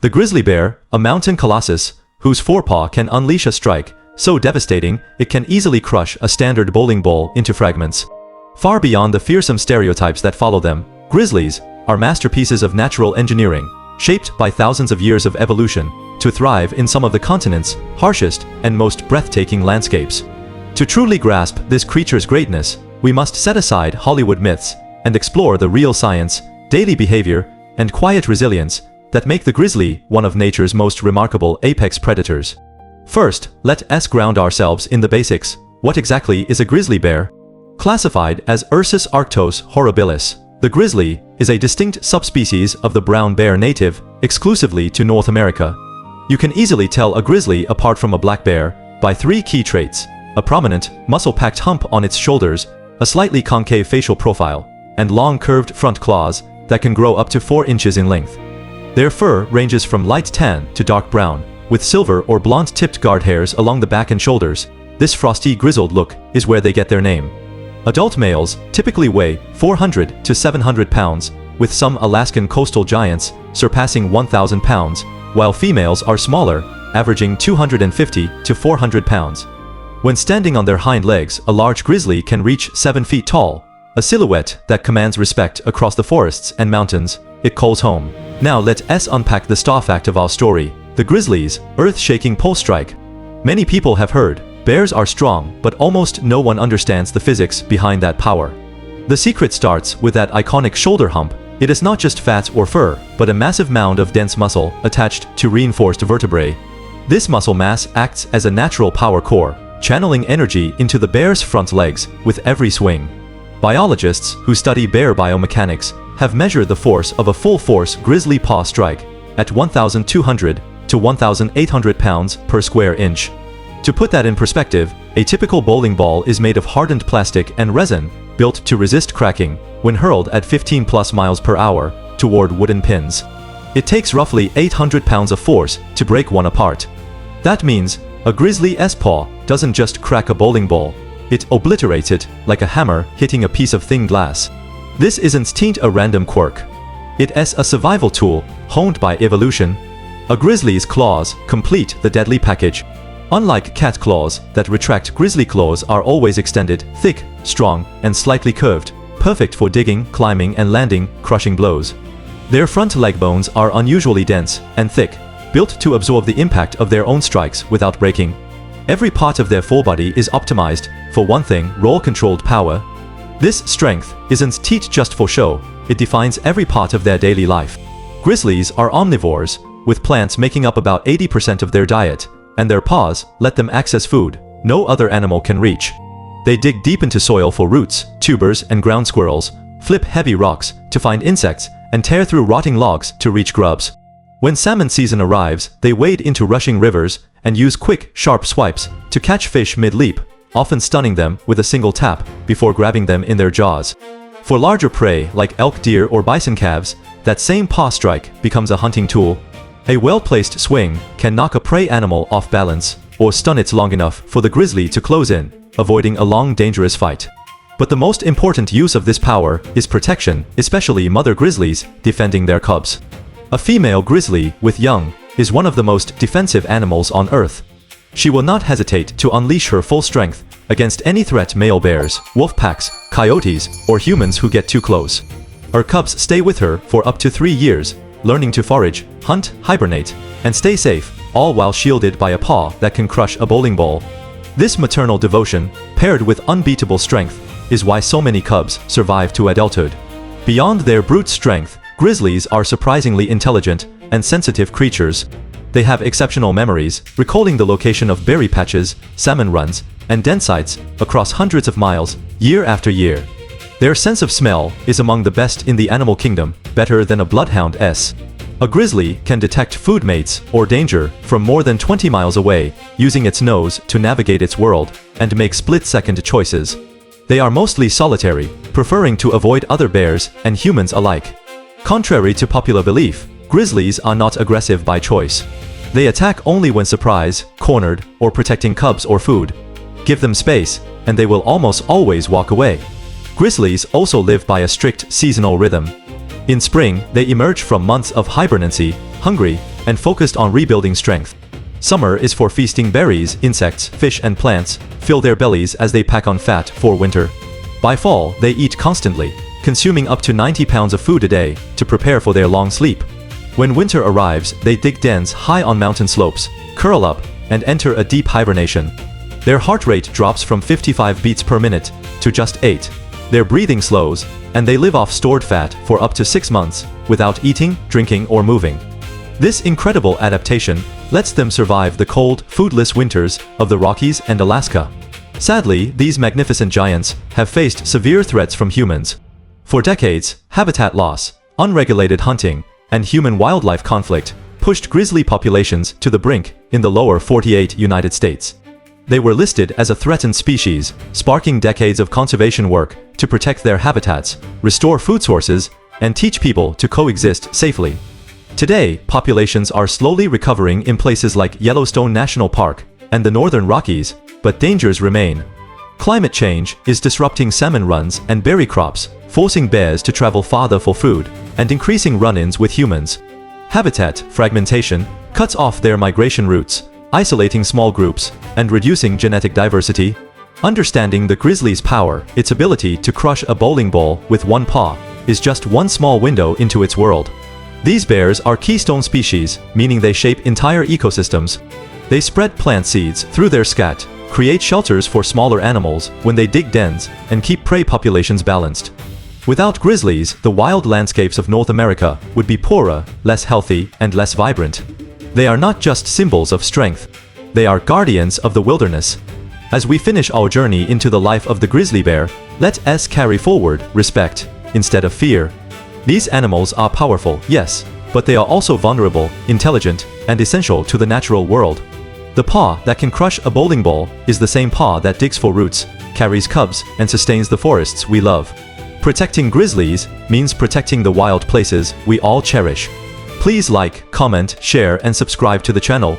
The grizzly bear, a mountain colossus, whose forepaw can unleash a strike so devastating it can easily crush a standard bowling ball into fragments. Far beyond the fearsome stereotypes that follow them, grizzlies are masterpieces of natural engineering, shaped by thousands of years of evolution to thrive in some of the continent's harshest and most breathtaking landscapes. To truly grasp this creature's greatness, we must set aside Hollywood myths and explore the real science, daily behavior, and quiet resilience that make the grizzly one of nature's most remarkable apex predators. First, let us ground ourselves in the basics. What exactly is a grizzly bear? Classified as Ursus arctos horribilis, the grizzly is a distinct subspecies of the brown bear native exclusively to North America. You can easily tell a grizzly apart from a black bear by three key traits: a prominent, muscle-packed hump on its shoulders, a slightly concave facial profile, and long curved front claws that can grow up to 4 inches in length. Their fur ranges from light tan to dark brown, with silver or blonde-tipped guard hairs along the back and shoulders. This frosty, grizzled look is where they get their name. Adult males typically weigh 400 to 700 pounds, with some Alaskan coastal giants surpassing 1,000 pounds, while females are smaller, averaging 250 to 400 pounds. When standing on their hind legs, a large grizzly can reach 7 feet tall, a silhouette that commands respect across the forests and mountains it calls home. Now let us unpack the star fact of our story: the grizzly's earth-shaking pole strike. Many people have heard bears are strong, but almost no one understands the physics behind that power. The secret starts with that iconic shoulder hump. It is not just fat or fur, but a massive mound of dense muscle attached to reinforced vertebrae. This muscle mass acts as a natural power core, channeling energy into the bear's front legs with every swing. Biologists who study bear biomechanics have measured the force of a full-force grizzly paw strike at 1,200 to 1,800 pounds per square inch. To put that in perspective, a typical bowling ball is made of hardened plastic and resin, built to resist cracking when hurled at 15+ miles per hour toward wooden pins. It takes roughly 800 pounds of force to break one apart. That means a grizzly's paw doesn't just crack a bowling ball, it obliterates it like a hammer hitting a piece of thin glass. This isn't a random quirk. It is a survival tool honed by evolution. A grizzly's claws complete the deadly package. Unlike cat claws that retract, grizzly claws are always extended, thick, strong, and slightly curved, perfect for digging, climbing, and landing crushing blows. Their front leg bones are unusually dense and thick, built to absorb the impact of their own strikes without breaking. Every part of their forebody is optimized for one thing: roll-controlled power. This strength isn't just for show, it defines every part of their daily life. Grizzlies are omnivores, with plants making up about 80% of their diet, and their paws let them access food no other animal can reach. They dig deep into soil for roots, tubers, and ground squirrels, flip heavy rocks to find insects, and tear through rotting logs to reach grubs. When salmon season arrives, they wade into rushing rivers and use quick, sharp swipes to catch fish mid-leap, often stunning them with a single tap before grabbing them in their jaws. For larger prey like elk, deer, or bison calves, that same paw strike becomes a hunting tool. A well-placed swing can knock a prey animal off balance or stun it long enough for the grizzly to close in, avoiding a long, dangerous fight. But the most important use of this power is protection, especially mother grizzlies defending their cubs. A female grizzly with young is one of the most defensive animals on Earth. She will not hesitate to unleash her full strength against any threat: male bears, wolf packs, coyotes, or humans who get too close. Her cubs stay with her for up to 3 years, learning to forage, hunt, hibernate, and stay safe, all while shielded by a paw that can crush a bowling ball. This maternal devotion, paired with unbeatable strength, is why so many cubs survive to adulthood. Beyond their brute strength, grizzlies are surprisingly intelligent and sensitive creatures. They have exceptional memories, recalling the location of berry patches, salmon runs, and den sites across hundreds of miles, year after year. Their sense of smell is among the best in the animal kingdom, better than a bloodhound's. A grizzly can detect food mates or danger from more than 20 miles away, using its nose to navigate its world and make split-second choices. They are mostly solitary, preferring to avoid other bears and humans alike. Contrary to popular belief, grizzlies are not aggressive by choice. They attack only when surprised, cornered, or protecting cubs or food. Give them space, and they will almost always walk away. Grizzlies also live by a strict seasonal rhythm. In spring, they emerge from months of hibernancy, hungry, and focused on rebuilding strength. Summer is for feasting berries, insects, fish and plants, fill their bellies as they pack on fat for winter. By fall, they eat constantly, consuming up to 90 pounds of food a day to prepare for their long sleep. When winter arrives, they dig dens high on mountain slopes, curl up, and enter a deep hibernation. Their heart rate drops from 55 beats per minute to just 8. Their breathing slows, and they live off stored fat for up to 6 months without eating, drinking, or moving. This incredible adaptation lets them survive the cold, foodless winters of the Rockies and Alaska. Sadly, these magnificent giants have faced severe threats from humans. For decades, habitat loss, unregulated hunting, and human-wildlife conflict pushed grizzly populations to the brink in the lower 48 United States. They were listed as a threatened species, sparking decades of conservation work to protect their habitats, restore food sources, and teach people to coexist safely. Today, populations are slowly recovering in places like Yellowstone National Park and the Northern Rockies, but dangers remain. Climate change is disrupting salmon runs and berry crops, forcing bears to travel farther for food, and increasing run-ins with humans. Habitat fragmentation cuts off their migration routes, isolating small groups and reducing genetic diversity. Understanding the grizzly's power, its ability to crush a bowling ball with one paw, is just one small window into its world. These bears are keystone species, meaning they shape entire ecosystems. They spread plant seeds through their scat, create shelters for smaller animals when they dig dens, and keep prey populations balanced. Without grizzlies, the wild landscapes of North America would be poorer, less healthy, and less vibrant. They are not just symbols of strength. They are guardians of the wilderness. As we finish our journey into the life of the grizzly bear, let us carry forward respect instead of fear. These animals are powerful, yes, but they are also vulnerable, intelligent, and essential to the natural world. The paw that can crush a bowling ball is the same paw that digs for roots, carries cubs, and sustains the forests we love. Protecting grizzlies means protecting the wild places we all cherish. Please like, comment, share, and subscribe to the channel.